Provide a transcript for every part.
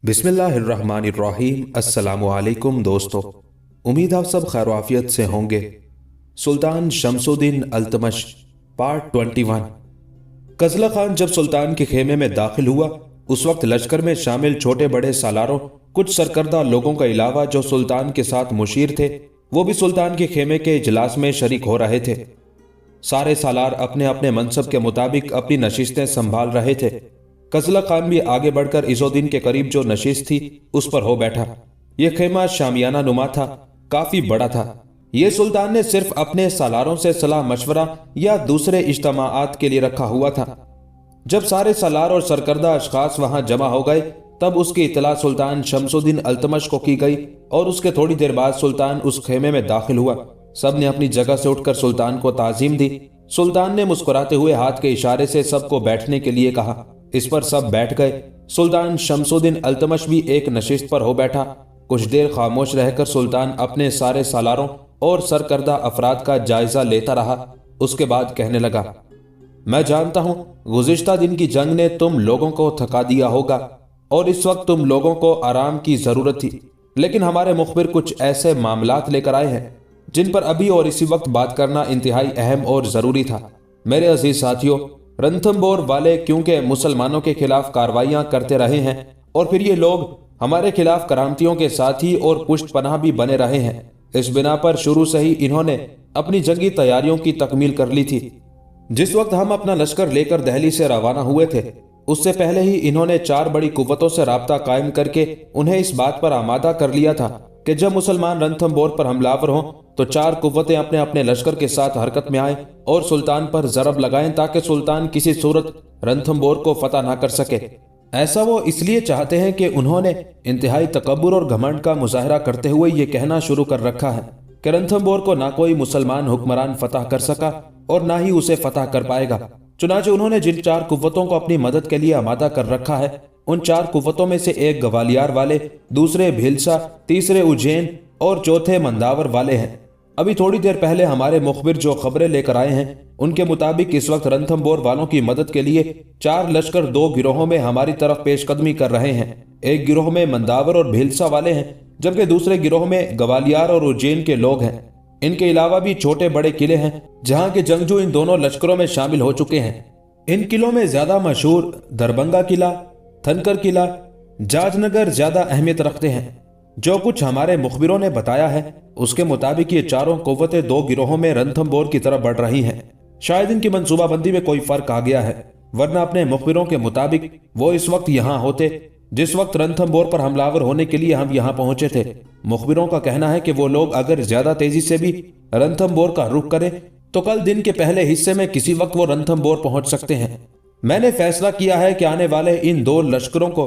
बिस्मिल्लाहिर्रहमानिर्रहीम। अस्सलामु अलैकुम दोस्तों, उम्मीद आप सब खैर आफियत से होंगे। सुल्तान शमसुद्दीन अल्तमश पार्ट 21। कजला खान जब सुल्तान के खेमे में दाखिल हुआ, उस वक्त लश्कर में शामिल छोटे बड़े सालारों, कुछ सरकर्दा लोगों के अलावा जो सुल्तान के साथ मुशीर थे, वो भी सुल्तान के खेमे के इजलास में शरीक हो रहे थे। सारे सालार अपने अपने मनसब के मुताबिक अपनी नशिस्तें संभाल रहे थे। कजला खान भी आगे बढ़कर इज़ुद्दीन के करीब जो नशिस्त थी उस पर हो बैठा। यह खेमा शामियाना नुमा था, काफी बड़ा था। यह सुल्तान ने सिर्फ अपने सालारों से सलाह मशवरा या दूसरे इज्तमाआत के लिए रखा हुआ था। जब सारे सालार और सरकर्दा अशखास वहां जमा हो गए, तब उसकी इतला सुल्तान शमसुद्दीन अल्तमश को की गई और उसके थोड़ी देर बाद सुल्तान उस खेमे में दाखिल हुआ। सब ने अपनी जगह से उठकर सुल्तान को ताजीम दी। सुल्तान ने मुस्कुराते हुए हाथ के इशारे से सबको बैठने के लिए कहा। इस पर सब बैठ गए। सुल्तान शमसुद्दीन अल्तमश भी एक नशिस्त पर हो बैठा। कुछ देर खामोश रहकर सुल्तान अपने सारे सालारों और सरकर्दा अफराद का जायजा लेता रहा। उसके बाद कहने लगा, मैं जानता हूं गुज़िश्ता दिन की जंग ने तुम लोगों को थका दिया होगा और इस वक्त तुम लोगों को आराम की जरूरत थी, लेकिन हमारे मुखबिर कुछ ऐसे मामलात लेकर आए हैं जिन पर अभी और इसी वक्त बात करना इंतहाई अहम और जरूरी था। मेरे अजीज साथियों, रणथंबोर वाले क्योंकि मुसलमानों के खिलाफ कार्रवाइयां करते रहे हैं और फिर ये लोग हमारे खिलाफ करामतियों के साथी और पुष्ट पनाह भी बने रहे हैं, इस बिना पर शुरू से ही इन्होंने अपनी जंगी तैयारियों की तकमील कर ली थी। जिस वक्त हम अपना लश्कर लेकर दहली से रवाना हुए थे, उससे पहले ही इन्होंने 4 बड़ी कुव्वतों से राब्ता कायम करके उन्हें इस बात पर आमादा कर लिया था कि जब मुसलमान रणथंबोर पर हमलावर हों तो 4 कुव्वतें अपने अपने लश्कर के साथ हरकत में आए और सुल्तान पर जरब लगाएं, ताकि सुल्तान किसी सूरत रणथंबोर को फतह ना कर सके। ऐसा वो इसलिए चाहते हैं कि उन्होंने इंतहाई तकब्बुर और घमंड का मुजाहरा करते हुए ये कहना शुरू कर रखा है कि रणथंबोर को ना कोई मुसलमान हुक्मरान फतह कर सका और ना ही उसे फतह कर पाएगा। चुनांचे उन्होंने जिन 4 कुव्वतों को अपनी मदद के लिए आमादा कर रखा है, उन 4 कुव्वतों में से एक ग्वालियर वाले, दूसरे भीलसा, तीसरे उज्जैन और चौथे मंदावर वाले हैं। अभी थोड़ी देर पहले हमारे मुखबिर जो खबरें लेकर आए हैं, उनके मुताबिक इस वक्त रणथंबोर वालों की मदद के लिए 4 लश्कर 2 गिरोहों में हमारी तरफ पेशकदमी कर रहे हैं। एक गिरोह में मंदावर और भीलसा वाले हैं, जबकि दूसरे गिरोह में ग्वालियर और उज्जैन के लोग हैं। इनके अलावा भी छोटे बड़े किले हैं जहां के जंगजू इन दोनों लश्करों में शामिल हो चुके हैं। इन किलों में ज्यादा मशहूर दरभंगा किला, थनकर किला, जाजनगर ज्यादा अहमियत रखते हैं। जो कुछ हमारे मुखबिरों ने बताया है, उसके मुताबिक ये चारों कुव्वतें 2 गिरोहों में रणथंबोर की तरफ बढ़ रही हैं। शायद इनकी मंसूबाबंदी में कोई फर्क आ गया है, वरना अपने मुखबिरों के मुताबिक वो इस वक्त यहाँ होते जिस वक्त रणथंबोर पर हमलावर होने के लिए हम यहाँ पहुंचे थे। मुखबिरों का कहना है कि वो लोग अगर ज्यादा तेजी से भी रणथंबोर का रुख करें तो कल दिन के पहले हिस्से में किसी वक्त वो रणथंबोर पहुंच सकते हैं। मैंने फैसला किया है कि आने वाले इन 2 लश्करों को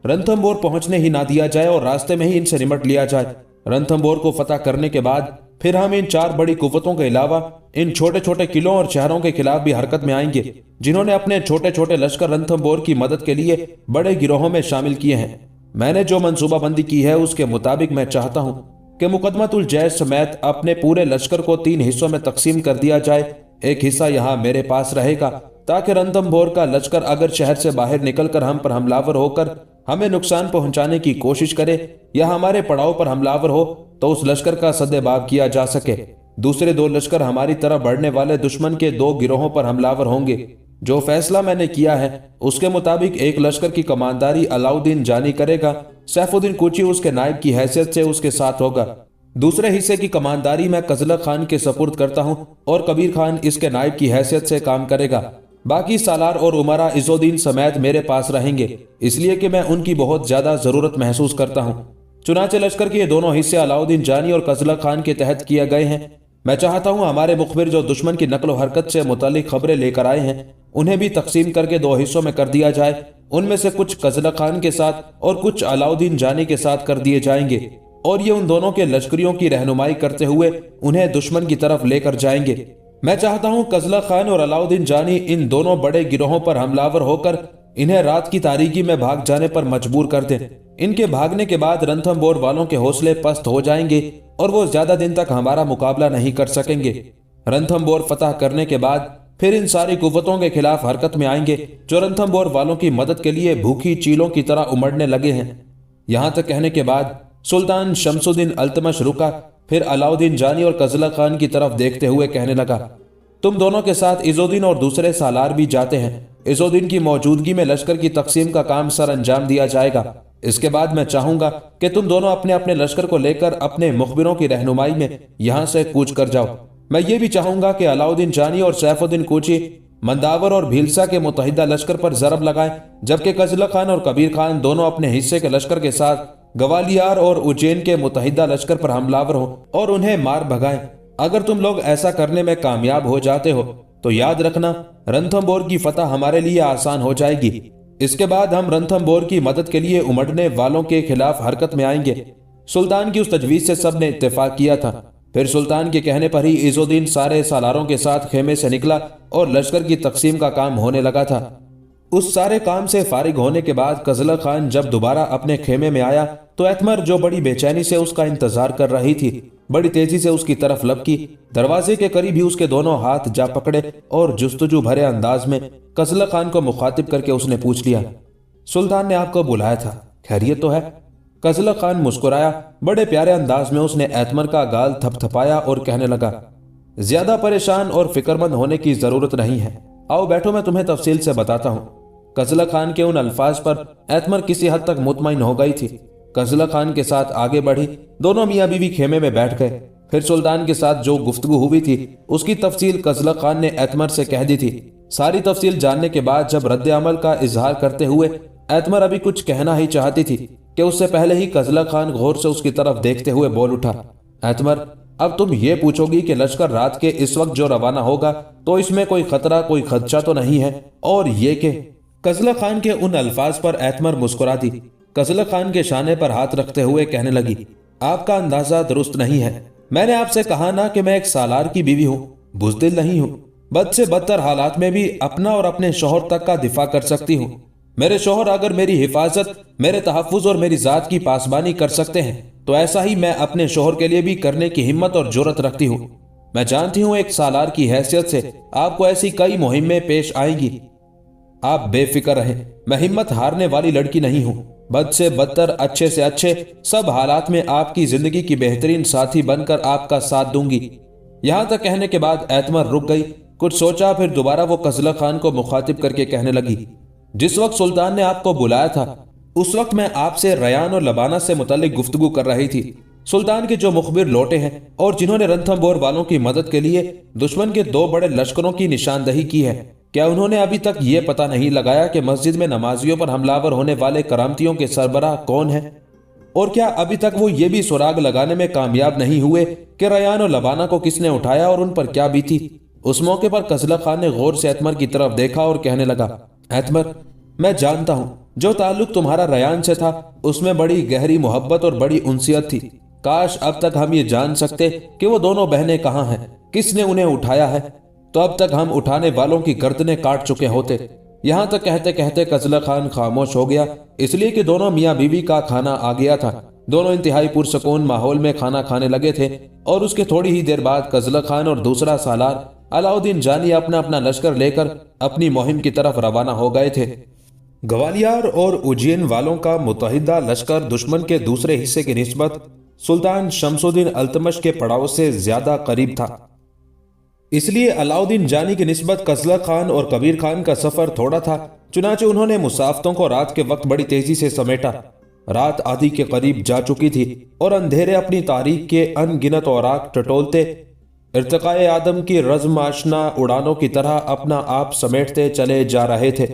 रणथंबोर पहुंचने ही ना दिया जाए और रास्ते में ही इनसे निमट लिया जाए। रणथंबोर को फतह करने के बाद फिर हम इन 4 बड़ी कुव्वतों के अलावा इन छोटे छोटे किलों और शहरों के खिलाफ भी हरकत में आएंगे, जिन्होंने अपने छोटे छोटे लश्कर रणथंबोर की मदद के लिए बड़े गिरोहों में शामिल किए हैं। मैंने जो मंसूबाबंदी की है उसके मुताबिक मैं चाहता हूं कि मुकदमतुल जैश समेत अपने पूरे लश्कर को 3 हिस्सों में तकसीम कर दिया जाए। एक हिस्सा यहाँ मेरे पास रहेगा ताकि रणथंबोर का लश्कर अगर शहर से बाहर निकलकर हम पर हमलावर होकर हमें नुकसान पहुंचाने की कोशिश करे या हमारे पड़ाव पर हमलावर हो तो उस लश्कर का सद्देबाब किया जा सके। दूसरे 2 लश्कर हमारी तरफ बढ़ने वाले दुश्मन के 2 गिरोहों पर हमलावर होंगे। जो फैसला मैंने किया है उसके मुताबिक एक लश्कर की कमांदारी अलाउद्दीन जानी करेगा। सैफुद्दीन कुची उसके नायब की हैसियत से उसके साथ होगा। दूसरे हिस्से की कमांदारी मैं कजला खान के सपुर्द करता हूं और कबीर खान इसके नायब की हैसियत से काम करेगा। बाकी सालार और उमरा इज़ुद्दीन समेत मेरे पास रहेंगे, इसलिए कि मैं उनकी बहुत ज्यादा जरूरत महसूस करता हूं। चुनाचे लश्कर के ये दोनों हिस्से अलाउद्दीन जानी और कजला खान के तहत किए गए हैं। मैं चाहता हूं हमारे मुखबिर जो दुश्मन की नकलो हरकत से मुतालिक खबरें लेकर आए हैं, उन्हें भी तकसीम करके 2 हिस्सों में कर दिया जाए। उनमें से कुछ कजला खान के साथ और कुछ अलाउद्दीन जानी के साथ कर दिए जाएंगे और ये उन दोनों के लश्करियों की रहनुमाई करते हुए उन्हें दुश्मन की तरफ लेकर जाएंगे। मैं चाहता हूं कजला खान और अलाउद्दीन जानी इन दोनों बड़े गिरोहों पर हमलावर होकर इन्हें रात की तारीकी में भाग जाने पर मजबूर कर दें। इनके भागने के बाद रणथंभौर वालों के हौसले पस्त हो जाएंगे और वो ज्यादा दिन तक हमारा मुकाबला नहीं कर सकेंगे। रणथंभौर फतह करने के बाद फिर इन सारी कुव्वतों के खिलाफ हरकत में आएंगे जो रणथंभौर वालों की मदद के लिए भूखी चीलों की तरह उमड़ने लगे हैं। यहां तक कहने के बाद सुल्तान शमसुद्दीन अल्तमश रुका, फिर अलाउद्दीन जानी और कजला खान की तरफ देखते हुए कहने लगा, तुम दोनों के साथ इज़ुद्दीन और दूसरे सालार भी जाते हैं। इज़ुद्दीन की मौजूदगी में लश्कर की तकसीम का काम सर अंजाम दिया जाएगा। इसके बाद मैं चाहूंगा कि तुम दोनों अपने अपने लश्कर को लेकर अपने मुखबिरों की रहनुमाई में यहां से कूच कर जाओ। मैं ये भी चाहूंगा कि अलाउद्दीन जानी और सैफुद्दीन कोची मंदावर और भीलसा के मुतहिदा लश्कर पर जरब लगाएं, जबकि कजला खान और कबीर खान दोनों अपने हिस्से के लश्कर के साथ ग्वालियर और उज्जैन के मुतहिदा लश्कर पर हमलावर हो और उन्हें मार भगाएं। अगर तुम लोग ऐसा करने में कामयाब हो जाते हो तो याद रखना रणथंभौर की फतह हमारे लिए आसान हो जाएगी। इसके बाद हम रणथंभौर की मदद के लिए उमड़ने वालों के खिलाफ हरकत में आएंगे। सुल्तान की उस तजवीज से सब ने इत्तेफाक किया था। फिर सुल्तान के कहने पर ही इज़ुद्दीन सारे सालारों के साथ खेमे से निकला और लश्कर की तकसीम का काम होने लगा था। उस सारे काम से फारिग होने के बाद कजला खान जब दोबारा अपने खेमे में आया तो एतमर, जो बड़ी बेचैनी से उसका इंतजार कर रही थी, बड़ी तेजी से उसकी तरफ लपकी। दरवाजे के करीब ही उसके दोनों हाथ जा पकड़े और जुस्तजू भरे अंदाज में कजला खान को मुखातिब करके उसने पूछ लिया, सुल्तान ने आपको बुलाया था, खैरियत तो है? कजला खान मुस्कुराया। बड़े प्यारे अंदाज में उसने एतमर का गाल थपथपाया और कहने लगा, ज्यादा परेशान और फिक्रमंद होने की जरूरत नहीं है, आओ बैठो, मैं तुम्हें तफसील से बताता हूँ। कजला खान के उन अल्फाज पर एतमर किसी हद तक मुतमईन हो गई थी। कजला खान के साथ आगे बढ़ी। दोनों मियाँ बीवी खेमे में बैठ गए। फिर सुल्तान के साथ जो गुफ्तगू हुई थी उसकी तफसील कजला खान ने एतमर से कह दी थी। सारी तफसील जानने के बाद जब रद्द अमल का इजहार करते हुए एतमर अभी कुछ कहना ही चाहती थी कि उससे पहले ही कजला खान गौर से उसकी तरफ देखते हुए बोल उठा, एतमर, अब तुम ये पूछोगी कि लश्कर रात के इस वक्त जो रवाना होगा तो इसमें कोई खतरा, कोई खदशा तो नहीं है? और ये कि कजला खान के उन अल्फाज पर एतमर मुस्कुरा दी। कजला खान के शाने पर हाथ रखते हुए कहने लगी, आपका अंदाजा दुरुस्त नहीं है। मैंने आपसे कहा ना कि मैं एक सालार की बीवी हूँ, बुज़दिल नहीं हूँ। बद से बदतर हालात में भी अपना और अपने शोहर तक का दिफा कर सकती हूँ। मेरे शोहर अगर मेरी हिफाजत, मेरे तहफ़्फ़ुज़ और मेरी ज़ात की पासबानी कर सकते हैं तो ऐसा ही मैं अपने शोहर के लिए भी करने की हिम्मत और जुर्रत रखती हूँ। मैं जानती हूँ एक सालार की हैसियत से आपको ऐसी कई मुहिम्में पेश आएंगी। आप बेफिक्र रहें, मैं हिम्मत हारने वाली लड़की नहीं हूँ। बद से बदतर, अच्छे से अच्छे, सब हालात में आपकी जिंदगी की बेहतरीन साथी बनकर आपका साथ दूंगी। यहां तक कहने के बाद एतमर रुक गई, कुछ सोचा, फिर दोबारा वो कजला खान को मुखातिब करके कहने लगी, जिस वक्त सुल्तान ने आपको बुलाया था उस वक्त मैं आपसे रयान और लबाना से मुतल्लिक गुफ्तगू कर रही थी। सुल्तान के जो मुखबिर लौटे हैं और जिन्होंने रणथंभौर वालों की मदद के लिए दुश्मन के 2 बड़े लश्करों की निशानदही की है, क्या उन्होंने अभी तक ये पता नहीं लगाया कि मस्जिद में नमाजियों पर हमलावर होने वाले करामतियों के सरबराह कौन है? और क्या अभी तक वो ये भी सुराग लगाने में कामयाब नहीं हुए कि रयान और लबाना को किसने उठाया और उन पर क्या बीती? उस मौके पर कजला खान ने गौर से एतमर की तरफ देखा और कहने लगा, एतमर, मैं जानता हूं जो ताल्लुक तुम्हारा रयान से था उसमें बड़ी गहरी मोहब्बत और बड़ी उनसियत थी। काश अब तक हम ये जान सकते कि वो दोनों बहनें कहाँ हैं, किसने उन्हें उठाया है, तो अब तक हम उठाने वालों की गर्दनें काट चुके होते। यहां तक कहते कहते कजला खान खामोश हो गया, इसलिए कि दोनों मियाँ बीवी का खाना आ गया था। दोनों इंतहाई पुरसकून माहौल में खाना खाने लगे थे और उसके थोड़ी ही देर बाद कजला खान और दूसरा सालार अलाउद्दीन जानी अपना अपना लश्कर लेकर अपनी मुहिम की तरफ रवाना हो गए थे। ग्वालियर और उज्जैन वालों का मुतहिदा लश्कर दुश्मन के दूसरे हिस्से की निस्बत सुल्तान शमसुद्दीन अल्तमश के पड़ाव से ज्यादा करीब था। इसलिए अलाउद्दीन जानी की निस्बत कजला खान और कबीर खान का सफर थोड़ा था। चुनाचे उन्होंने मुसाफतों को रात के वक्त बड़ी तेजी से समेटा। रात आधी के करीब जा चुकी थी और अंधेरे अपनी तारीख के अनगिनत औराक टटोलते इर्तिकाए आदम की रज़्म आशना उड़ानों की तरह अपना आप समेटते चले जा रहे थे।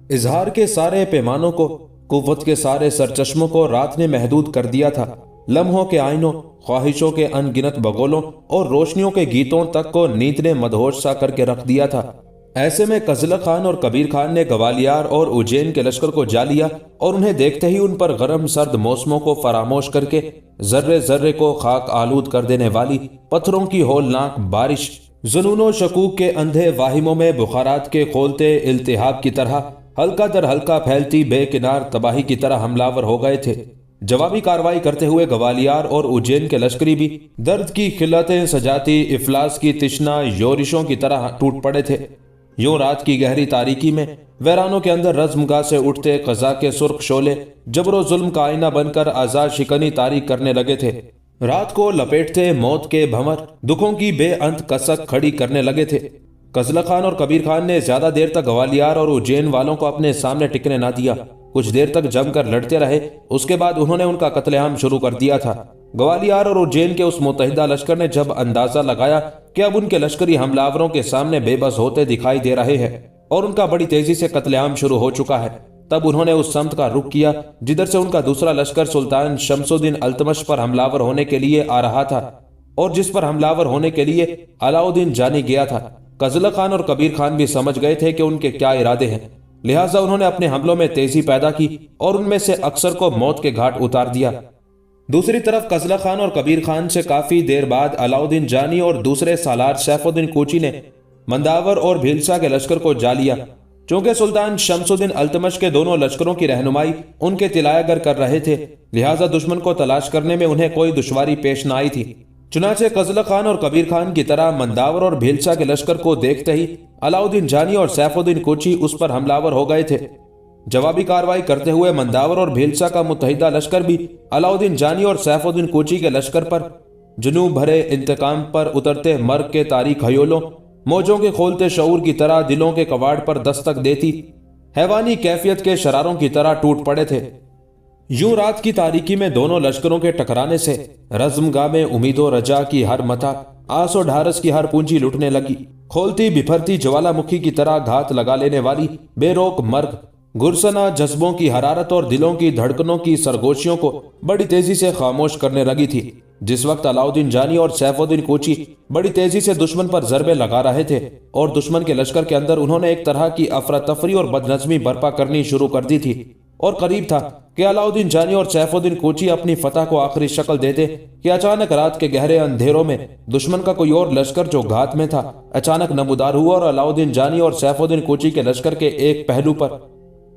इजहार के सारे पैमानों को, कुव्वत के सारे सरचश्मों को रात ने महदूद कर दिया था। लम्हों के आइनों, ख्वाहिशों के अनगिनत बगोलों और रोशनियों के गीतों तक को नींद ने मदहोश सा करके रख दिया था। ऐसे में कजला खान और कबीर खान ने ग्वालियर और उज्जैन के लश्कर को जा लिया और उन्हें देखते ही उन पर गरम सर्द मौसमों को फरामोश करके जर्रे जर्रे को खाक आलूद कर देने वाली पत्थरों की होलनाक बारिश, जुनूनो शकूक के अंधे वाहिमों में बुखारात के खोलते इल्तिहाब की तरह हल्का दर हल्का फैलती बेकिनार तबाही की तरह हमलावर हो गए थे। जवाबी कार्रवाई करते हुए ग्वालियर और उज्जैन के लश्करी भी दर्द की खिल्लतें सजाती इफलास की तिश्ना योरिशों की तरह टूट पड़े थे। यूं रात की गहरी तारीकी में वैरानों के अंदर रज़्मगाह से उठते क़ज़ा के सुर्ख शोले जबरो जुल्म का आईना बनकर आज़ाद शिकनी तारीख करने लगे थे। रात को लपेटते मौत के भंवर दुखों की बेअंत कसक खड़ी करने लगे थे। कजला खान और कबीर खान ने ज्यादा देर तक ग्वालियर और उज्जैन वालों को अपने सामने टिकने ना दिया। कुछ देर तक जमकर लड़ते रहे, उसके बाद उन्होंने उनका कत्लेआम शुरू कर दिया था। ग्वालियर और उज्जैन के उस मुत्तहिदा लश्कर ने जब अंदाजा लगाया कि अब उनके लश्करी हमलावरों के सामने बेबस होते दिखाई दे रहे हैं और उनका बड़ी तेजी से कत्लेआम शुरू हो चुका है, तब उन्होंने उस समत का रुख किया जिधर से उनका दूसरा लश्कर सुल्तान शमसुद्दीन अल्तमश पर हमलावर होने के लिए आ रहा था और जिस पर हमलावर होने के लिए अलाउद्दीन जानी गया था। कजला खान और कबीर खान भी समझ गए थे कि उनके क्या इरादे हैं, लिहाजा उन्होंने अपने हमलों में तेजी पैदा की और उनमें से अक्सर को मौत के घाट उतार दिया। दूसरी तरफ कजला खान और कबीर खान से काफी देर बाद अलाउद्दीन जानी और दूसरे सालार सैफुद्दीन कोची ने मंदावर और भीलसा के लश्कर को जा लिया। चूंकि सुल्तान शमसुद्दीन अल्तमश के दोनों लश्करों की रहनुमाई उनके तिलायागर कर रहे थे, लिहाजा दुश्मन को तलाश करने में उन्हें कोई दुश्वारी पेश न आई थी। चुनाचे कजला खान और कबीर खान की तरह मंदावर और भीलसा के लश्कर को देखते ही अलाउद्दीन जानी और सैफुद्दीन कोची उस पर हमलावर हो गए थे। जवाबी कार्रवाई करते हुए मंदावर और भीलसा का मुत्तहिदा लश्कर भी अलाउद्दीन जानी और सैफुद्दीन कोची के लश्कर पर जुनून भरे इंतकाम पर उतरते मर्ग के तारीख हयोलों मौजों के खोलते शऊर की तरह दिलों के कवाड़ पर दस्तक देती हैवानी कैफियत के शरारों की तरह टूट पड़े थे। यूं रात की तारीकी में दोनों लश्करों के टकराने से रज़्मगाह में उम्मीदों रजा की हर मथा, आस और ढारस की हर पूंजी लुटने लगी। खोलती बिफरती ज्वालामुखी की तरह घात लगा लेने वाली बेरोक मर्ग गुरसना जज्बों की हरारत और दिलों की धड़कनों की सरगोशियों को बड़ी तेजी से खामोश करने लगी थी। जिस वक्त अलाउद्दीन जानी और सैफुद्दीन कोची बड़ी तेजी से दुश्मन पर जरबे लगा रहे थे और दुश्मन के लश्कर के अंदर उन्होंने एक तरह की अफरा तफरी और बदनज़मी बर्पा करनी शुरू कर दी थी और करीब था कि अलाउद्दीन जानी और सैफुद्दीन कोची अपनी फतह को आखिरी शक्ल देते कि अचानक रात के गहरे अंधेरों में दुश्मन का कोई और लश्कर जो घात में था अचानक नमूदार हुआ और अलाउद्दीन जानी और सैफुद्दीन कोची के लश्कर के एक पहलू पर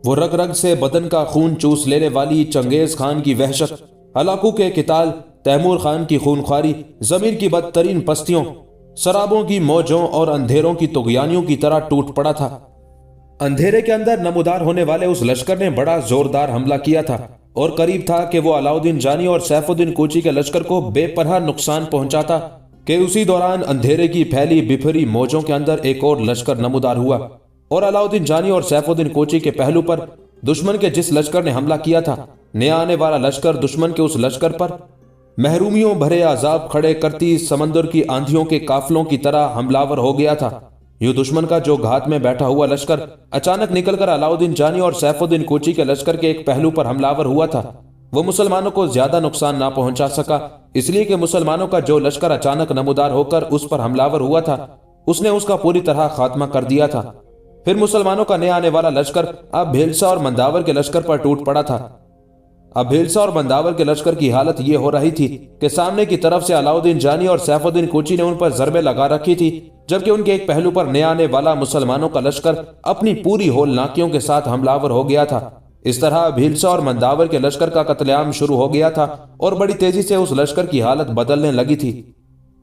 वो रग रग से बदन का खून चूस लेने वाली चंगेज खान की वहशत, हलाकू के किताल, तैमूर खान की खूनख्वारी, जमीन की बदतरीन पस्तियों, शराबों की मौजों और अंधेरों की तुगयानियों की तरह टूट पड़ा था। अंधेरे के अंदर नमूदार होने वाले उस लश्कर ने बड़ा जोरदार हमला किया था और करीब था कि वो अलाउद्दीन जानी और सैफुद्दीन कोची के लश्कर को बेपनाह नुकसान पहुंचाता कि उसी दौरान अंधेरे की फैली बिफरी मौजों के अंदर एक और लश्कर नमूदार हुआ और अलाउद्दीन जानी और सैफुद्दीन कोची के पहलू पर दुश्मन के जिस लश्कर ने हमला किया था, नया आने वाला लश्कर दुश्मन के उस लश्कर पर महरूमियों भरे अजाब खड़े करती समंदर की आंधियों के काफलों की तरह हमलावर हो गया था। यूं दुश्मन का जो घात में बैठा हुआ लश्कर अचानक निकलकर अलाउद्दीन जानी और सैफुद्दीन कोची के लश्कर के एक पहलू पर हमलावर हुआ था, वो मुसलमानों को ज्यादा नुकसान ना पहुंचा सका, इसलिए कि मुसलमानों का जो लश्कर अचानक नमूदार होकर उस पर हमलावर हुआ था उसने उसका पूरी तरह खात्मा कर दिया था। फिर मुसलमानों का नया आने वाला लश्कर अब भीलसा और मंदावर के लश्कर पर टूट पड़ा था। अब भीलसा और मंदावर के लश्कर की हालत ये हो रही थी कि सामने की तरफ से अलाउद्दीन जानी और सैफुद्दीन कोची ने उन पर जरबे लगा रखी थी, जबकि उनके एक पहलू पर नया आने वाला मुसलमानों का लश्कर अपनी पूरी होलनाकियों के साथ हमलावर हो गया था। इस तरह भीलसा और मंदावर के लश्कर का कत्लेआम शुरू हो गया था और बड़ी तेजी से उस लश्कर की हालत बदलने लगी थी।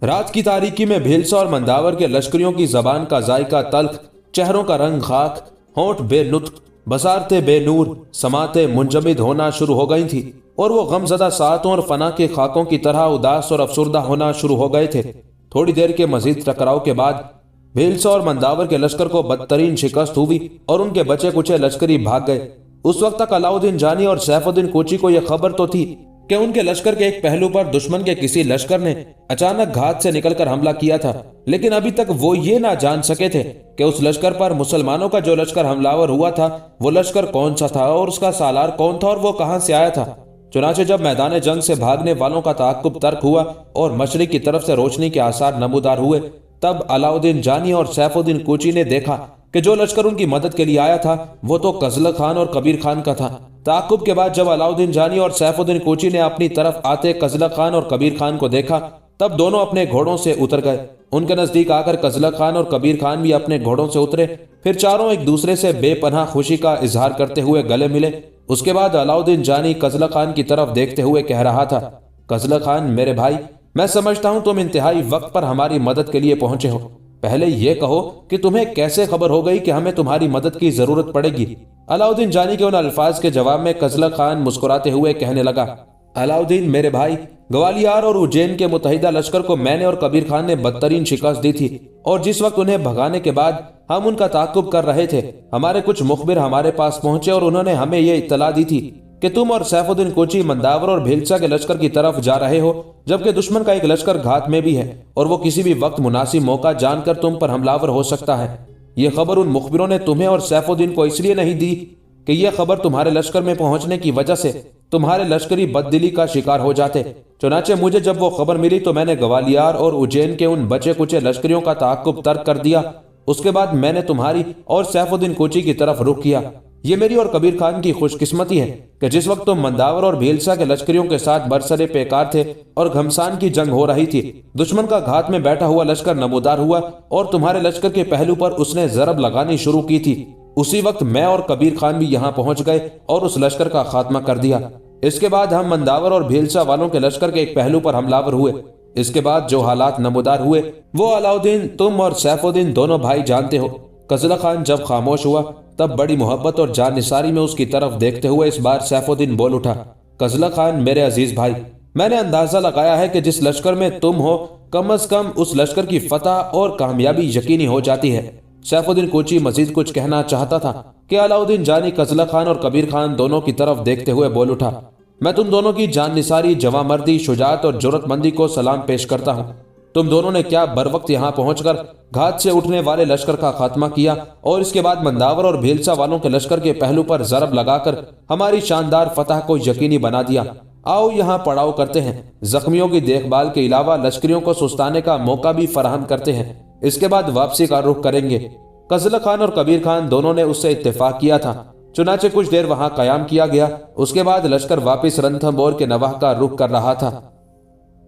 रात की तारीकी में भीलसा और मंदावर के लश्करियों की जबान का जायका तल्ख, चेहरों का रंग खाक, होंठ बेनुत्क, बसारते बेनूर, समाते मुंजमिद होना शुरू हो गई थी और वो गमजदा सातों और फना के खाकों की तरह उदास और अफसुर्दा होना शुरू हो गए थे। थोड़ी देर के मजीद टकराव के बाद भीलसा और मंदावर के लश्कर को बदतरीन शिकस्त हुई और उनके बचे कुचे लश्करी भाग गए। उस वक्त तक अलाउद्दीन जानी और सैफुद्दीन कोची को यह खबर तो थी कि उनके लश्कर के एक पहलू पर दुश्मन के किसी लश्कर ने अचानक घात से निकलकर हमला किया था, लेकिन अभी तक वो ये ना जान सके थे कि उस लश्कर पर मुसलमानों का जो लश्कर हमलावर हुआ था वो लश्कर कौन सा था और उसका सालार कौन था और वो कहां से आया था। चुनाचे जब मैदान जंग से भागने वालों का ताक़ुब तर्क हुआ और मशरिक की तरफ से रोशनी के आसार नमूदार हुए, तब अलाउद्दीन जानी और सैफुद्दीन कोची ने देखा कि जो लश्कर उनकी मदद के लिए आया था वो तो कजला खान और कबीर खान का था। ताक़ुब के बाद जब अलाउद्दीन जानी और सैफुद्दीन कोची ने अपनी तरफ आते कजला खान और कबीर खान को देखा तब दोनों अपने घोड़ों से उतर गए। उनके नजदीक आकर कजला खान और कबीर खान भी अपने घोड़ों से उतरे। फिर चारों एक दूसरे से बेपनाह खुशी का इजहार करते हुए गले मिले। उसके बाद अलाउद्दीन जानी कजला खान की तरफ देखते हुए कह रहा था, कजला खान मेरे भाई, मैं समझता हूं तुम इंतहाई वक्त पर हमारी मदद के लिए पहुंचे हो। पहले यह कहो कि तुम्हें कैसे खबर हो गई कि हमें तुम्हारी मदद की जरूरत पड़ेगी। अलाउद्दीन जानी के उन अल्फाज के जवाब में कजला खान मुस्कुराते हुए कहने लगा, अलाउद्दीन मेरे भाई, ग्वालियर और उज्जैन के मुतहिदा लश्कर को मैंने और कबीर खान ने बदतरीन शिकस्त दी थी, और जिस वक्त उन्हें भगाने के बाद हम उनका ताकुब कर रहे थे, हमारे कुछ मुखबिर हमारे पास पहुंचे और उन्होंने हमें यह इत्तला दी थी कि तुम और सैफुद्दीन कोची मंदावर और भेलसा के लश्कर की तरफ जा रहे हो, जबकि दुश्मन का एक लश्कर घात में भी है और वो किसी भी वक्त मुनासिब मौका जानकर तुम पर हमलावर हो सकता है। यह खबर उन मुखबिरों ने तुम्हें और सैफुद्दीन को इसलिए नहीं दी कि यह खबर तुम्हारे लश्कर में पहुंचने की वजह से तुम्हारे लश्करी बददिली का शिकार हो जाते। चुनाचे मुझे जब वो खबर मिली तो मैंने ग्वालियर और उज्जैन के उन बचे कुचे लश्करियों का ताकुब तर्क कर दिया। उसके बाद मैंने तुम्हारी और सैफुद्दीन कोची की तरफ रुख किया। ये मेरी और कबीर खान की खुशकिस्मती है कि जिस वक्त तुम मंदावर और भेलसा के लश्करियों के साथ बरसरे पेकार थे और घमसान की जंग हो रही थी, दुश्मन का घात में बैठा हुआ लश्कर नमूदार हुआ और तुम्हारे लश्कर के पहलू पर उसने जरब लगानी शुरू की थी। उसी वक्त मैं और कबीर खान भी यहाँ पहुंच गए और उस लश्कर का खात्मा कर दिया। इसके बाद हम मंदावर और भेलसा वालों के लश्कर के एक पहलू पर हमलावर हुए। इसके बाद जो हालात नमूदार हुए वो अलाउद्दीन, तुम और सैफुद्दीन दोनों भाई जानते हो। कजला खान जब खामोश हुआ तब बड़ी मोहब्बत और जानिसारी में उसकी तरफ देखते हुए इस बार सैफुद्दीन बोल उठा, कजला खान मेरे अजीज भाई, मैंने अंदाजा लगाया है कि जिस लश्कर में तुम हो, कम से कम उस लश्कर की फतह और कामयाबी यकीनी हो जाती है। सैफुद्दीन कोची मजीद कुछ कहना चाहता था कि अलाउद्दीन जानी कजला खान और कबीर खान दोनों की तरफ देखते हुए बोल उठा, मैं तुम दोनों की जानिसारी, जवामर्दी, शुजात और जुर्रतमंदी को सलाम पेश करता हूँ। तुम दोनों ने क्या बर वक्त यहाँ पहुंचकर घात से उठने वाले लश्कर का खात्मा किया और इसके बाद मंदावर और भेलसा वालों के लश्कर के पहलू पर जरब लगाकर हमारी शानदार फतह को यकीनी बना दिया। आओ यहाँ पड़ाव करते हैं, जख्मियों की देखभाल के अलावा लश्करियों को सुस्ताने का मौका भी फराहम करते हैं। इसके बाद वापसी का रुख करेंगे। कजला खान और कबीर खान दोनों ने उससे इत्तेफाक किया था। चुनाचे कुछ देर वहां कयाम किया गया। उसके बाद लश्कर वापिस रणथंभौर के नवाह का रुख कर रहा था।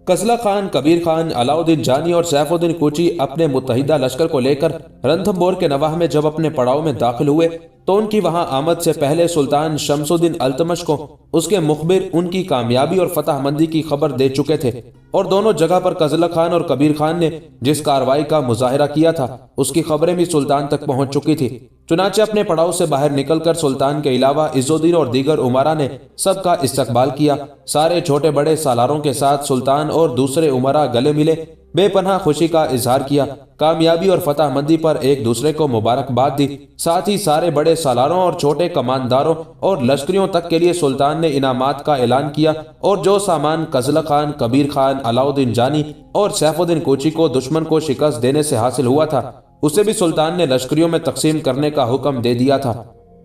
कजला खान, कबीर खान, अलाउद्दीन जानी और सैफुद्दीन कोची अपने मुत्तहिदा लश्कर को लेकर रणथंभौर के नवाह में जब अपने पड़ाव में दाखिल हुए तो उनकी वहां आमद से पहले सुल्तान शमसुद्दीन अल्तमश को उसके मुखबिर उनकी कामयाबी और फतहमंदी की खबर दे चुके थे, और दोनों जगह पर कजला खान और कबीर खान ने जिस कार्रवाई का मुजाहिरा किया था उसकी खबरें भी सुल्तान तक पहुंच चुकी थी। चुनाचे अपने पड़ाव से बाहर निकलकर सुल्तान के अलावा इज़्ज़ुद्दीन और दीगर उमरा ने सबका इस्तकबाल किया। सारे छोटे बड़े सालारों के साथ सुल्तान और दूसरे उमरा गले मिले, बेपनाह खुशी का इजहार किया, कामयाबी और फतहमंदी पर एक दूसरे को मुबारकबाद दी। साथ ही सारे बड़े सालारों और छोटे कमानदारों और लश्करियों तक के लिए सुल्तान ने इनामात का ऐलान किया, और जो सामान कजला खान, कबीर खान, अलाउद्दीन जानी और सैफुद्दीन कोची को दुश्मन को शिकस्त देने से हासिल हुआ था उसे भी सुल्तान ने लश्करियों में तकसीम करने का हुक्म दे दिया था।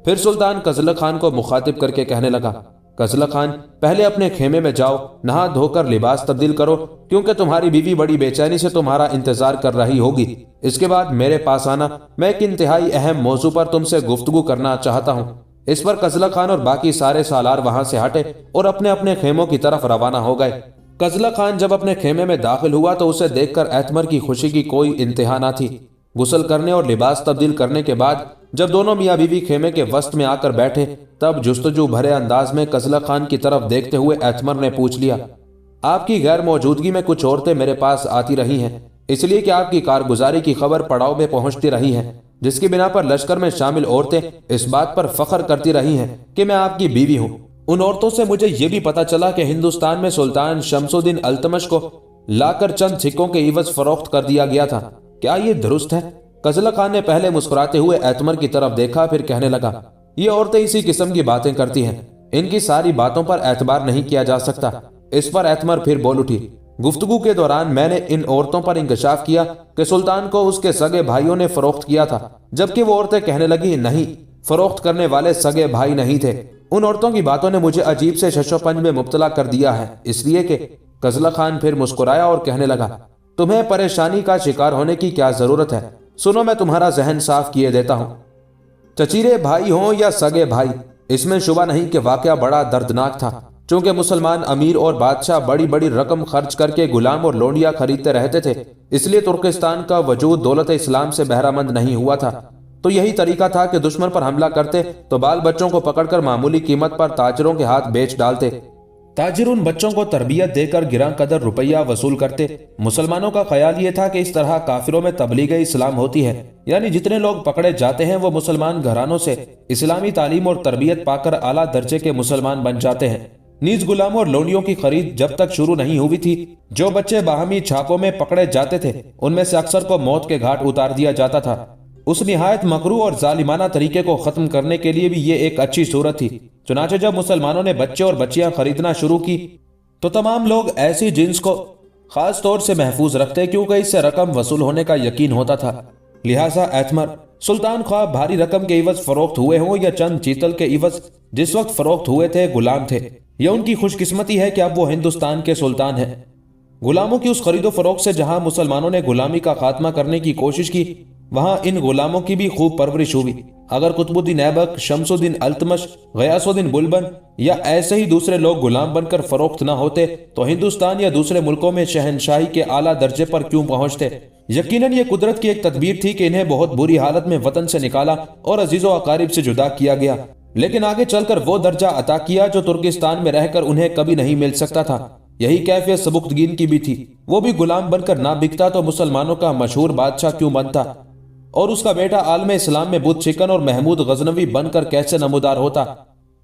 फिर सुल्तान कजला खान को मुखातिब करके कहने लगा, कजला खान, पहले अपने खेमे में जाओ, नहा धोकर लिबास तब्दील करो, क्योंकि तुम्हारी बीवी बड़ी बेचैनी से तुम्हारा इंतजार कर रही होगी। इसके बाद मेरे पास आना, मैं एक इंतहाई अहम मौजू पर तुमसे गुफ्तगू करना चाहता हूँ। इस पर कजला खान और बाकी सारे सालार वहां से हटे और अपने अपने खेमों की तरफ रवाना हो गए। कजला खान जब अपने खेमे में दाखिल हुआ तो उसे देखकर एतमर की खुशी की कोई इंतहा न थी। गुस्ल करने और लिबास तब्दील करने के बाद जब दोनों मियाँ बीवी खेमे के वस्त में आकर बैठे तब जुस्तजू भरे अंदाज में कजला खान की तरफ देखते हुए एतमर ने पूछ लिया, आपकी गैर मौजूदगी में कुछ औरतें मेरे पास आती रही हैं, इसलिए कि आपकी कारगुजारी की खबर पड़ाव में पहुंचती रही है, जिसकी बिना पर लश्कर में शामिल औरतें इस बात पर फख्र करती रही हैं कि मैं आपकी बीवी हूँ। उन औरतों से मुझे ये भी पता चला कि हिंदुस्तान में सुल्तान शमसुद्दीन अल्तमश को लाकर चंद सिक्कों के इवज फरोख्त कर दिया गया था। क्या ये दुरुस्त है? कजला खान ने पहले मुस्कुराते हुए एतमर की तरफ देखा, फिर कहने लगा, ये औरतें इसी किस्म की बातें करती हैं, इनकी सारी बातों पर एतबार नहीं किया जा सकता। इस पर एतमर फिर बोल उठी, गुफ्तगू के दौरान मैंने इन औरतों पर इंकशाफ किया कि सुल्तान को उसके सगे भाइयों ने फरोख्त किया था, जबकि वो औरतें कहने लगी, नहीं, फरोख्त करने वाले सगे भाई नहीं थे। उन औरतों की बातों ने मुझे अजीब से शशोपंज में मुब्तला कर दिया है, इसलिए कि कजला खान फिर मुस्कुराया और कहने लगा, तुम्हें परेशानी का शिकार होने की क्या जरूरत है? सुनो, मैं तुम्हारा जहन साफ किए देता हूं। चचीरे भाई हों या सगे भाई, इसमें शुबा नहीं कि वाकया बड़ा दर्दनाक था। چونکہ مسلمان امیر اور بادشاہ بڑی بڑی رقم خرچ کر کے غلام اور لونڈیاں خریدتے رہتے تھے، اس لیے ترکستان کا وجود دولت اسلام سے بہرہ مند نہیں ہوا تھا۔ تو یہی طریقہ تھا کہ دشمن پر حملہ کرتے تو بال بچوں کو پکڑ کر معمولی قیمت پر تاجروں کے ہاتھ بیچ ڈالتے۔ تاجر ان بچوں کو تربیت دے کر گراں قدر روپیہ وصول کرتے۔ مسلمانوں کا خیال یہ تھا کہ اس طرح کافروں میں تبلیغ اسلام ہوتی ہے، یعنی جتنے لوگ پکڑے جاتے ہیں وہ مسلمان گھرانوں سے اسلامی تعلیم اور تربیت پا کر اعلیٰ درجے کے مسلمان بن جاتے ہیں۔ نیز غلاموں اور لونڈیوں کی خرید جب تک شروع نہیں ہوئی تھی، جو بچے باہمی چھاپوں میں پکڑے جاتے تھے ان میں سے اکثر کو موت کے گھاٹ اتار دیا جاتا تھا۔ اس نہایت مکروہ اور ظالمانہ طریقے کو ختم کرنے کے لیے بھی یہ ایک اچھی صورت تھی۔ چنانچہ جب مسلمانوں نے بچے اور بچیاں خریدنا شروع کی تو تمام لوگ ایسی جنس کو خاص طور سے محفوظ رکھتے، کیونکہ اس سے رقم وصول ہونے کا یقین ہوتا تھا۔ لہٰذا ایتھمر سلطان خواہ بھاری رقم کے عوض فروخت ہوئے ہوں یا چند چیتل کے عوض جس وقت فروخت ہوئے تھے غلام تھے، یہ ان کی خوش قسمتی ہے کہ اب وہ ہندوستان کے سلطان ہیں۔ غلاموں کی اس خرید و فروخت سے جہاں مسلمانوں نے غلامی کا خاتمہ کرنے کی کوشش کی، وہاں ان غلاموں کی بھی خوب پرورش ہوئی۔ اگر قطب الدین ایبک، شمس الدین التمش، غیاث الدین بلبن یا ایسے ہی دوسرے لوگ غلام بن کر فروخت نہ ہوتے تو ہندوستان یا دوسرے ملکوں میں شہنشاہی کے اعلیٰ درجے پر کیوں پہنچتے؟ یقیناً یہ قدرت کی ایک تدبیر تھی کہ انہیں بہت بری حالت میں وطن سے نکالا اور عزیز و اقارب سے جدا کیا گیا، لیکن آگے چل کر وہ درجہ عطا کیا جو ترکستان میں رہ کر انہیں کبھی نہیں مل سکتا تھا۔ یہی کیفیت سبکتگین کی بھی تھی۔ وہ بھی غلام بن کر نہ بکتا تو مسلمانوں کا مشہور بادشاہ کیوں بنتا، اور اس کا بیٹا عالم اسلام میں بت شکن اور محمود غزنوی بن کر کیسے نمودار ہوتا۔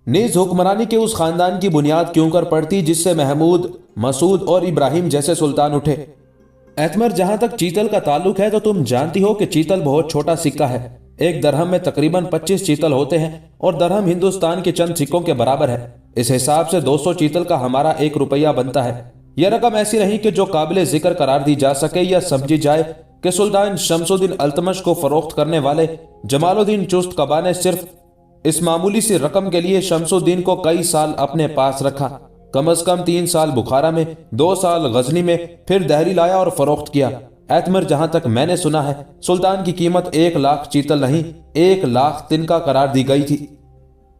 نیز حکمرانی کے اس خاندان کی بنیاد کیوں کر پڑتی جس سے محمود، مسعود اور ابراہیم جیسے سلطان اٹھے۔ ایتھمر، جہاں تک چیتل کا تعلق ہے تو تم جانتی ہو کہ چیتل بہت چھوٹا سکہ ہے۔ ایک درہم میں تقریباً 25 چیتل ہوتے ہیں اور درہم ہندوستان کے چند سکوں کے برابر ہے۔ اس حساب سے 200 چیتل کا ہمارا 1 روپیہ بنتا ہے۔ یہ رقم ایسی نہیں کہ جو قابل ذکر قرار دی جا سکے یا سمجھی جائے کہ سلطان شمس الدین التمش کو فروخت کرنے والے جمال الدین چست قبا نے صرف اس معمولی سی رقم کے لیے شمس الدین کو کئی سال اپنے پاس رکھا، کم از کم 3 سال بخارا میں، 2 سال غزنی میں، پھر دہلی لایا اور فروخت کیا۔ ایتھمر، جہاں تک میں نے سنا ہے سلطان کی قیمت 1 لاکھ چیتل نہیں 1 لاکھ تنکا قرار دی گئی تھی۔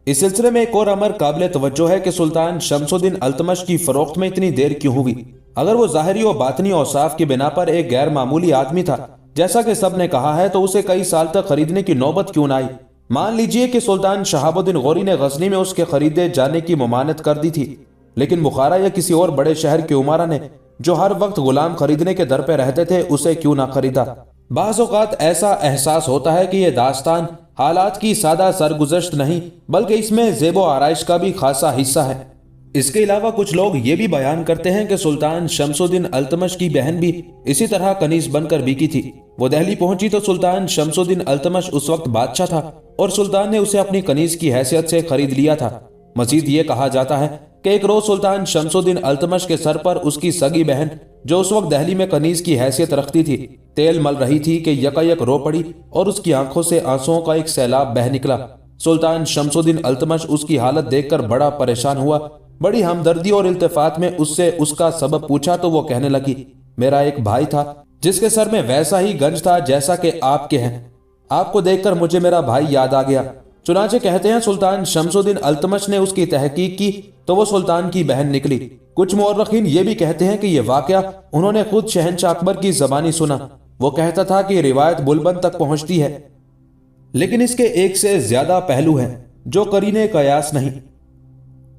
اس سلسلے میں ایک اور امر قابل توجہ ہے کہ سلطان شمس الدین التمش کی فروخت میں اتنی دیر کیوں ہوئی۔ اگر وہ ظاہری و باطنی اوصاف کی بنا پر ایک غیر معمولی آدمی تھا جیسا کہ سب نے کہا ہے تو اسے کئی سال تک خریدنے کی نوبت کیوں نہ آئی؟ مان لیجئے کہ سلطان شہاب الدین غوری نے غزنی میں اس کے خریدے جانے کی ممانعت کر دی تھی، لیکن بخارا یا کسی اور بڑے شہر کے عمرا نے جو ہر وقت غلام خریدنے کے در پہ رہتے تھے اسے کیوں نہ خریدا؟ بعض اوقات ایسا احساس ہوتا ہے کہ یہ داستان حالات کی سادہ سرگزشت نہیں بلکہ اس میں زیب و آرائش کا بھی خاصا حصہ ہے۔ اس کے علاوہ کچھ لوگ یہ بھی بیان کرتے ہیں کہ سلطان شمس الدین التمش کی بہن بھی اسی طرح کنیز بن کر بیکی تھی۔ وہ دہلی پہنچی تو سلطان شمس الدین التمش اس وقت بادشاہ تھا اور سلطان نے اسے اپنی کنیز کی حیثیت سے خرید لیا تھا۔ مزید یہ کہا جاتا ہے کہ ایک روز سلطان شمس الدین التمش کے سر پر اس کی سگی بہن جو اس وقت دہلی میں کنیز کی حیثیت رکھتی تھی تیل مل رہی تھی کہ یکایک رو پڑی اور اس کی آنکھوں سے آنسوؤں کا ایک سیلاب بہہ نکلا۔ سلطان شمس الدین التمش اس کی حالت دیکھ کر بڑا پریشان ہوا۔ بڑی ہمدردی اور التفات میں اس سے اس کا سبب پوچھا تو وہ کہنے لگی، میرا ایک بھائی تھا جس کے سر میں ویسا ہی گنج تھا جیسا کہ آپ کے ہیں۔ آپ کو دیکھ کر مجھے میرا بھائی یاد آ گیا۔ چنانچہ کہتے ہیں سلطان شمس الدین التمش نے اس کی تحقیق کی تو وہ سلطان کی بہن نکلی۔ کچھ مورخین یہ بھی کہتے ہیں کہ یہ واقعہ انہوں نے خود شہنشاہ اکبر کی زبانی سنا۔ وہ کہتا تھا کہ یہ روایت بلبن تک پہنچتی ہے، لیکن اس کے ایک سے زیادہ پہلو ہیں جو قرینے قیاس نہیں۔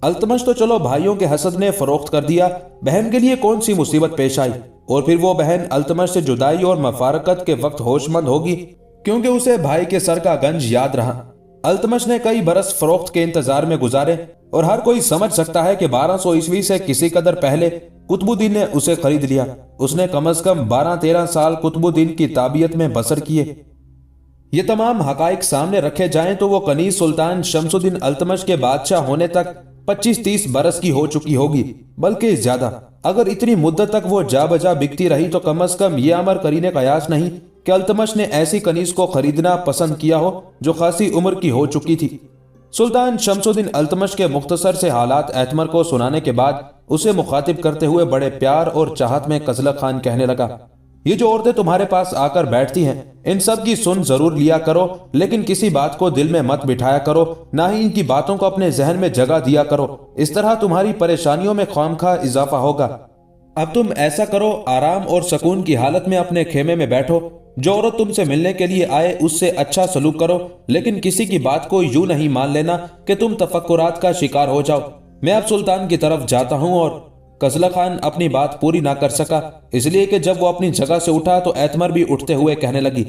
التمش تو چلو بھائیوں کے حسد نے فروخت کر دیا، بہن کے لیے کون سی مصیبت پیش آئی؟ اور پھر وہ بہن التمش سے جدائی اور مفارقت کے وقت ہوش مند ہوگی کیونکہ اسے بھائی کے سر کا گنج یاد رہا۔ التمش نے کئی برس فروخت کے انتظار میں گزارے اور ہر کوئی سمجھ سکتا ہے کہ 1200 عیسوی سے کسی قدر پہلے قطب الدین نے اسے خرید لیا۔ اس نے کم از کم 12-13 سال قطب الدین کی تابعیت میں بسر کیے۔ یہ تمام حقائق سامنے رکھے جائیں تو وہ کنیز سلطان شمس الدین التمش کے بادشاہ ہونے تک 25-30 برس کی ہو چکی ہوگی، بلکہ زیادہ۔ اگر اتنی مدت تک وہ جا بجا بکتی رہی تو کم از کم یہ امر قرینے قیاس نہیں کہ التمش نے ایسی کنیز کو خریدنا پسند کیا ہو جو خاصی عمر کی ہو چکی تھی۔ سلطان شمس الدین التمش کے مختصر سے حالات ایتھمر کو سنانے کے بعد اسے مخاطب کرتے ہوئے بڑے پیار اور چاہت میں قزلق خان کہنے لگا، ये जो औरतें तुम्हारे पास आकर बैठती हैं, इन सब की सुन जरूर लिया करो, लेकिन किसी बात को दिल में मत बिठाया करो, ना ही इनकी बातों को अपने जहन में जगह दिया करो। इस तरह तुम्हारी परेशानियों में खामखा इजाफा होगा। अब तुम ऐसा करो, आराम और सुकून की हालत में अपने खेमे में बैठो। जो औरत तुमसे मिलने के लिए आए उससे अच्छा सलूक करो, लेकिन किसी की बात को यूं नहीं मान लेना कि तुम तफक्कुरात का शिकार हो जाओ। मैं अब सुल्तान की तरफ जाता हूं। और कजला खान अपनी बात पूरी ना कर सका, इसलिए कि जब वो अपनी जगह से उठा तो एतमर भी उठते हुए कहने लगी,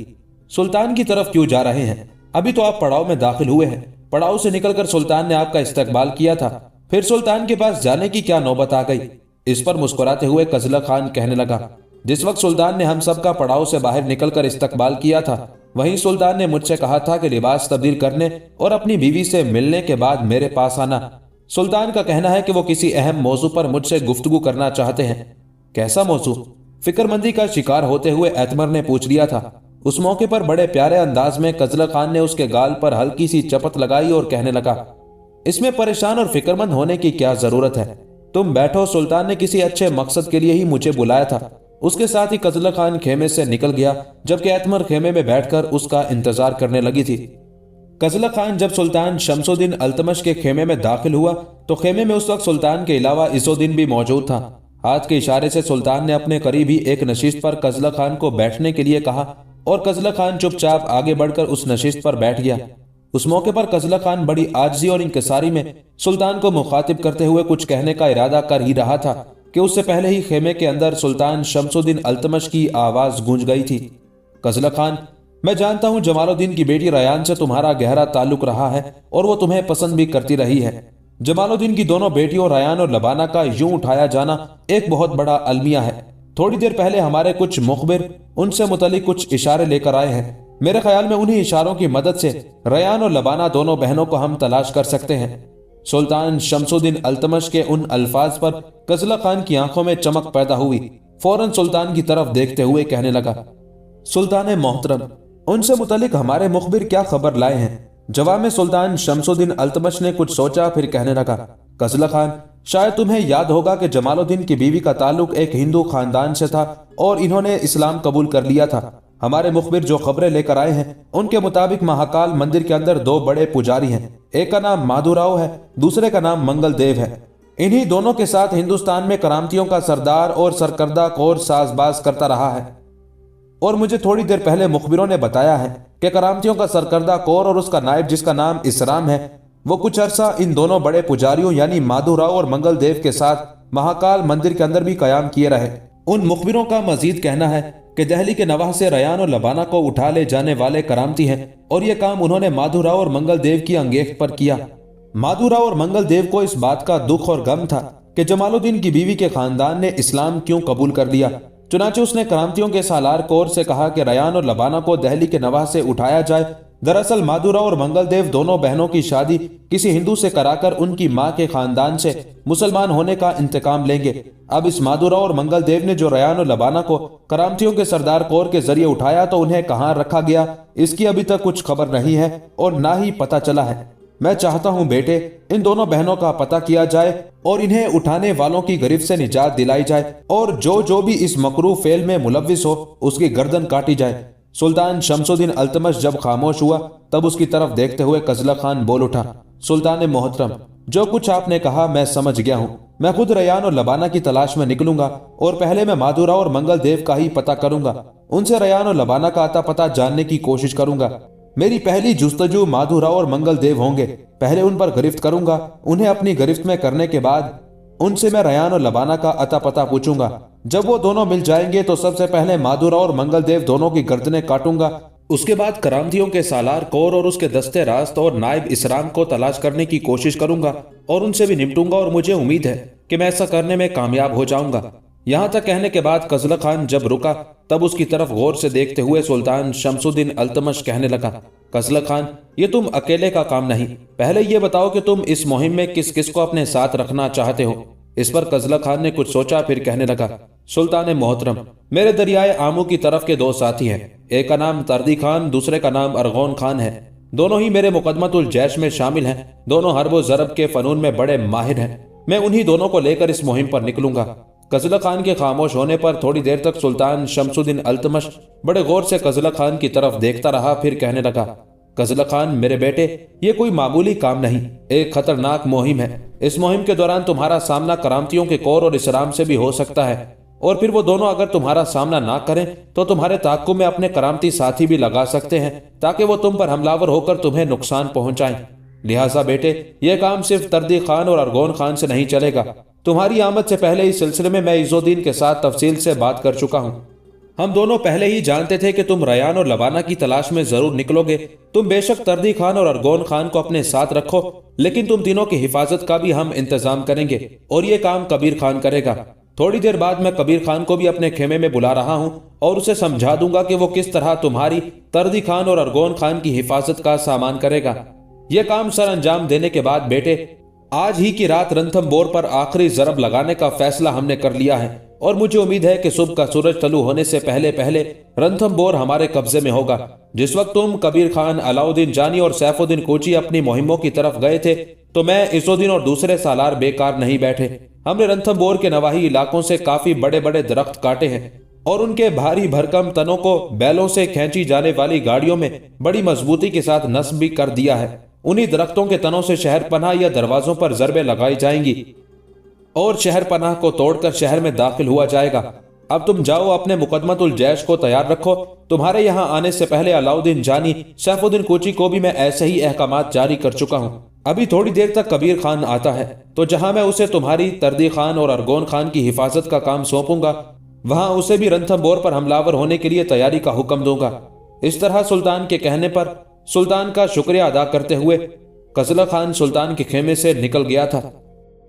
सुल्तान की तरफ क्यों जा रहे हैं? अभी तो आप पड़ाव में दाखिल हुए हैं। पड़ाव से निकलकर सुल्तान ने आपका इस्तकबाल किया था, फिर सुल्तान के पास जाने की क्या नौबत आ गई? इस पर मुस्कुराते हुए कजला खान कहने लगा, जिस वक्त सुल्तान ने हम सबका पड़ाव से बाहर निकलकर इस्तकबाल किया था, वहीं सुल्तान ने मुझसे कहा था कि लिबास तब्दील करने और अपनी बीवी से मिलने के बाद मेरे पास आना। सुल्तान का कहना है कि वो किसी अहम मौजू पर मुझसे गुफ्तगू करना चाहते हैं। कैसा मौजू? फिक्रमंदी का शिकार होते हुए एतमर ने पूछ लिया था। उस मौके पर बड़े प्यारे अंदाज में कजला खान ने उसके गाल पर हल्की सी चपत लगाई और कहने लगा, इसमें परेशान और फिक्रमंद होने की क्या जरूरत है? तुम बैठो, सुल्तान ने किसी अच्छे मकसद के लिए ही मुझे बुलाया था। उसके साथ ही कजला खान खेमे से निकल गया, जबकि एतमर खेमे में बैठकर उसका इंतजार करने लगी थी। कजला खान जब सुल्तान शमसुद्दीन अल्तमश के खेमे में दाखिल हुआ तो खेमे में उस वक्त सुल्तान के अलावा इज़्ज़ुद्दीन भी मौजूद था। हाथ के इशारे से सुल्तान ने अपने करीब ही एक नशिस्त पर कजला खान को बैठने के लिए कहा और कजला खान चुपचाप आगे बढ़कर उस नशिस्त पर बैठ गया। उस मौके पर कजला खान बड़ी आजिज़ी और इंकिसारी में सुल्तान को मुखातिब करते हुए कुछ कहने का इरादा कर ही रहा था कि उससे पहले ही खेमे के अंदर सुल्तान शमसुद्दीन अल्तमश की आवाज गूंज गई थी। कजला खान, मैं जानता हूं जमालुद्दीन की बेटी रयान से तुम्हारा गहरा ताल्लुक रहा है और वो तुम्हें पसंद भी करती रही है। जमालुद्दीन की दोनों बेटियों रयान और लबाना का यूं उठाया जाना एक बहुत बड़ा अलमिया है। थोड़ी देर पहले हमारे कुछ मुखबिर उनसे मुतल्लिक कुछ इशारे लेकर आए हैं। मेरे ख्याल में उन्हीं इशारों की मदद से रयान और लबाना दोनों बहनों को हम तलाश कर सकते हैं। सुल्तान शमसुद्दीन अल्तमश के उन अल्फाज पर कजला खान की आंखों में चमक पैदा हुई। फौरन सुल्तान की तरफ देखते हुए कहने लगा, सुल्तान मोहतरम, उनसे मुतल्लिक हमारे मुखबिर क्या खबर लाए हैं? जवाब में सुल्तान शमसुद्दीन अल्तमश ने कुछ सोचा, फिर कहने लगा, कजला खान, शायद तुम्हें याद होगा कि जमालुद्दीन की बीवी का ताल्लुक एक हिंदू खानदान से था और इन्होंने इस्लाम कबूल कर लिया था। हमारे मुखबिर जो खबरें लेकर आए हैं उनके मुताबिक महाकाल मंदिर के अंदर दो बड़े पुजारी हैं। एक का नाम माधुराव है, दूसरे का नाम मंगल देव है। इन्हीं दोनों के साथ हिंदुस्तान में करामतियों का सरदार और सरकर्दा कौर साजबाज करता रहा है। और मुझे थोड़ी देर पहले मुखबिरों ने बताया है कि करामतियों का सरकर्दा कौर और उसका नायब जिसका नाम इसराम है, वो कुछ अरसा इन दोनों बड़े पुजारियों यानी माधुराव और मंगल देव के साथ महाकाल मंदिर के अंदर भी कयाम किए रहे। उन मुखबिरों का मजीद कहना है कि दहली के नवाह से रयान और लबाना को उठा ले जाने वाले करामती हैं और ये काम उन्होंने माधुराव और मंगल देव की अंगेख पर किया। माधुराव और मंगल देव को इस बात का दुख और गम था कि जमालुद्दीन की बीवी के खानदान ने इस्लाम क्यों कबूल कर लिया। चुनाचे उसने करामतियों के सालार कौर से कहा कि रयान और लबाना को दहली के नवाह से उठाया जाए। दरअसल माधुराव और मंगल देव दोनों बहनों की शादी किसी हिंदू से कराकर उनकी मां के खानदान से मुसलमान होने का इंतकाम लेंगे। अब इस माधुराव और मंगल देव ने जो रयान और लबाना को करामतियों के सरदार कौर के जरिए उठाया तो उन्हें कहां रखा गया इसकी अभी तक कुछ खबर नहीं है और ना ही पता चला है। मैं चाहता हूं बेटे, इन दोनों बहनों का पता किया जाए और इन्हें उठाने वालों की गिरफ्त से निजात दिलाई जाए और जो भी इस मकरूह फेल में मुलव्विस हो उसकी गर्दन काटी जाए। सुल्तान शमसुद्दीन अल्तमश जब खामोश हुआ तब उसकी तरफ देखते हुए कजला खान बोल उठा, सुल्तान मोहतरम, जो कुछ आपने कहा मैं समझ गया हूँ। मैं खुद रयान और लबाना की तलाश में निकलूंगा और पहले मैं माधुराव और मंगल देव का ही पता करूंगा। उनसे रयान और लबाना का अता पता जानने की कोशिश करूंगा। मेरी पहली जुस्तजू माधुराव और मंगल देव होंगे। पहले उन पर गिरफ्त करूंगा, उन्हें अपनी गिरफ्त में करने के बाद उनसे मैं रयान और लबाना का अता पता पूछूंगा। जब वो दोनों मिल जाएंगे तो सबसे पहले माधुराव और मंगल देव दोनों की गर्दनें काटूंगा। उसके बाद करामतियों के सालार कौर और उसके दस्ते रास्त और नायब इसराम को तलाश करने की कोशिश करूंगा और उनसे भी निपटूंगा और मुझे उम्मीद है कि मैं ऐसा करने में कामयाब हो जाऊंगा। यहां तक कहने के बाद कजला खान जब रुका तब उसकी तरफ गौर से देखते हुए सुल्तान शमसुद्दीन अल्तमश कहने लगा, कजला खान, ये तुम अकेले का काम नहीं। पहले ये बताओ कि तुम इस मुहिम में किस किस को अपने साथ रखना चाहते हो। इस पर कजला खान ने कुछ सोचा, फिर कहने लगा, सुल्तान मोहतरम, मेरे दरियाए आमू की तरफ के दो साथी हैं। एक का नाम तर्दी खान, दूसरे का नाम अरगौन खान है। दोनों ही मेरे मुकदमतुल जैश में शामिल हैं। दोनों हर्ब व ज़रब के फनून में बड़े माहिर हैं। मैं उन्हीं दोनों को लेकर इस मुहिम पर निकलूंगा। قزلہ خان کے خاموش ہونے پر تھوڑی دیر تک سلطان شمس الدین التمش بڑے غور سے قزلہ خان کی طرف دیکھتا رہا، پھر کہنے لگا، قزلہ خان میرے بیٹے، یہ کوئی معمولی کام نہیں، ایک خطرناک مہم ہے۔ اس مہم کے دوران تمہارا سامنا کرامتیوں کے کور اور اسلام سے بھی ہو سکتا ہے، اور پھر وہ دونوں اگر تمہارا سامنا نہ کریں تو تمہارے تعاقب میں اپنے کرامتی ساتھی بھی لگا سکتے ہیں تاکہ وہ تم پر حملہ ور ہو کر تمہیں نقصان پہنچائیں۔ لہٰذا بیٹے، یہ کام صرف تردی خان اور ارغون خان سے نہیں چلے گا۔ تمہاری آمد سے پہلے اس سلسلے میں عز الدین کے ساتھ تفصیل سے بات کر چکا ہوں۔ ہم دونوں پہلے ہی جانتے تھے کہ تم ریان اور لبانہ کی تلاش میں ضرور نکلو گے۔ تم بے شک تردی خان اور ارغون خان کو اپنے ساتھ رکھو، لیکن تم تینوں کی حفاظت کا بھی ہم انتظام کریں گے، اور یہ کام کبیر خان کرے گا۔ تھوڑی دیر بعد میں کبیر خان کو بھی اپنے خیمے میں بلا رہا ہوں اور اسے سمجھا دوں گا کہ وہ کس طرح تمہاری، تردی خان اور ارغون خان کی حفاظت کا سامان کرے گا۔ یہ کام سر انجام دینے کے بعد بیٹے، آج ہی کی رات رنتھم بور پر آخری ضرب لگانے کا فیصلہ ہم نے کر لیا ہے، اور مجھے امید ہے کہ صبح کا سورج طلوع ہونے سے پہلے پہلے رنتھم بور ہمارے قبضے میں ہوگا۔ جس وقت تم، کبیر خان، علاؤدین جانی اور سیف الدین کوچی اپنی مہموں کی طرف گئے تھے تو میں، عز الدین اور دوسرے سالار بیکار نہیں بیٹھے۔ ہم نے رنتھم بور کے نواحی علاقوں سے کافی بڑے بڑے درخت کاٹے ہیں اور ان کے بھاری بھرکم تنوں کو بیلوں سے کھینچی جانے والی گاڑیوں میں بڑی مضبوطی کے ساتھ نصب بھی کر دیا ہے۔ انہی درختوں کے تنوں سے شہر پناہ یا دروازوں پر ضربیں لگائی جائیں گی اور شہر پناہ کو توڑ کر شہر میں داخل ہوا جائے گا۔ اب تم جاؤ، اپنے مقدمت الجیش کو تیار رکھو۔ تمہارے یہاں آنے سے پہلے علاؤدین جانی، سیف الدین کوچی کو بھی میں ایسے ہی احکامات جاری کر چکا ہوں۔ ابھی تھوڑی دیر تک کبیر خان آتا ہے تو جہاں میں اسے تمہاری، تردی خان اور ارغون خان کی حفاظت کا کام سونپوں گا، وہاں اسے بھی رنتھم بور پر حملہ ور ہونے کے لیے تیاری کا حکم دوں گا۔ اس طرح سلطان کے کہنے پر سلطان کا شکریہ ادا کرتے ہوئے قزلہ خان سلطان کے خیمے سے نکل گیا تھا۔